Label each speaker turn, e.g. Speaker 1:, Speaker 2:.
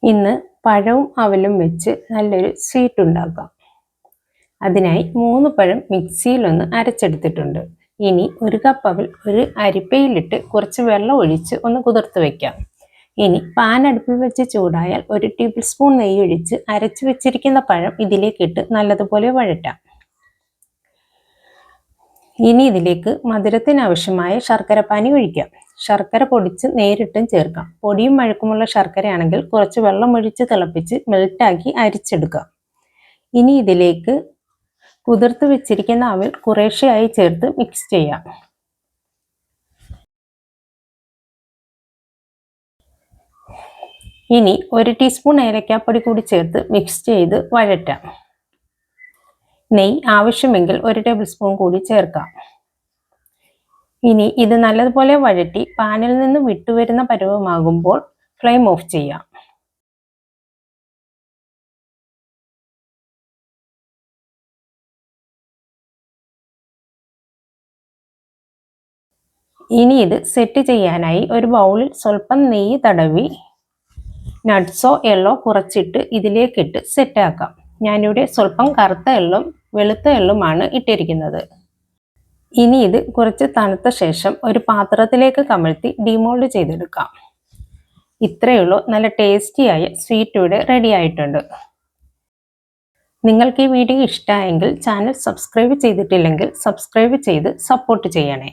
Speaker 1: ഇന്ന് പഴവും അവലും വെച്ച് നല്ലൊരു സ്വീറ്റ് ഉണ്ടാക്കാം. അതിനായി 3 പഴം മിക്സിയിലൊന്ന് അരച്ചെടുത്തിട്ടുണ്ട്. ഇനി 1 കപ്പ് അവൽ ഒരു അരിപ്പയിലിട്ട് കുറച്ച് വെള്ളം ഒഴിച്ച് ഒന്ന് കുതിർത്ത് വയ്ക്കാം. ഇനി പാൻ അടുപ്പിൽ വെച്ച് ചൂടായാൽ 1 ടേബിൾ സ്പൂൺ നെയ്യ് ഒഴിച്ച് അരച്ചു വെച്ചിരിക്കുന്ന പഴം ഇതിലേക്കിട്ട് നല്ലതുപോലെ വഴറ്റാം. ഇനി ഇതിലേക്ക് മധുരത്തിനാവശ്യമായ ശർക്കരപ്പാനി ഒഴിക്കാം. ശർക്കര പൊടിച്ച് നേരിട്ടും ചേർക്കാം. പൊടിയും മഴക്കുമുള്ള ശർക്കരയാണെങ്കിൽ കുറച്ച് വെള്ളം ഒഴിച്ച് തിളപ്പിച്ച് മെൽറ്റാക്കി അരിച്ചെടുക്കാം. ഇനി ഇതിലേക്ക് കുതിർത്ത് വെച്ചിരിക്കുന്ന അവൽ കുറേശ്ശെയായി ചേർത്ത് മിക്സ് ചെയ്യാം. ഇനി 1 ടീസ്പൂൺ ഏലക്കാപ്പൊടി കൂടി ചേർത്ത് മിക്സ് ചെയ്ത് വഴറ്റാം. നെയ്യ് ആവശ്യമെങ്കിൽ 1 ടേബിൾ സ്പൂൺ കൂടി ചേർക്കാം. ഇനി ഇത് നല്ലതുപോലെ വഴറ്റി പാനിൽ നിന്ന് വിട്ടുവരുന്ന പരുവമാകുമ്പോൾ ഫ്ലെയിം ഓഫ് ചെയ്യാം. ഇനി ഇത് സെറ്റ് ചെയ്യാനായി ഒരു ബൗളിൽ സ്വല്പം നെയ്യ് തടവി നട്ട്സോ എള്ളോ കുറച്ചിട്ട് ഇതിലേക്കിട്ട് സെറ്റാക്കാം. ഞാനിവിടെ സ്വല്പം കറുത്ത എള്ളും വെളുത്ത എള്ളുമാണ് ഇട്ടിരിക്കുന്നത്. ഇനി ഇത് കുറച്ച് തണുത്ത ശേഷം ഒരു പാത്രത്തിലേക്ക് കമഴ്ത്തി ഡിമോൾഡ് ചെയ്തെടുക്കാം. ഇത്രയുള്ളൂ, നല്ല ടേസ്റ്റിയായ സ്വീറ്റ് ഇവിടെ റെഡി ആയിട്ടുണ്ട്. നിങ്ങൾക്ക് ഈ വീഡിയോ ഇഷ്ടമായെങ്കിൽ ചാനൽ സബ്സ്ക്രൈബ് ചെയ്തിട്ടില്ലെങ്കിൽ സബ്സ്ക്രൈബ് ചെയ്ത് സപ്പോർട്ട് ചെയ്യണേ.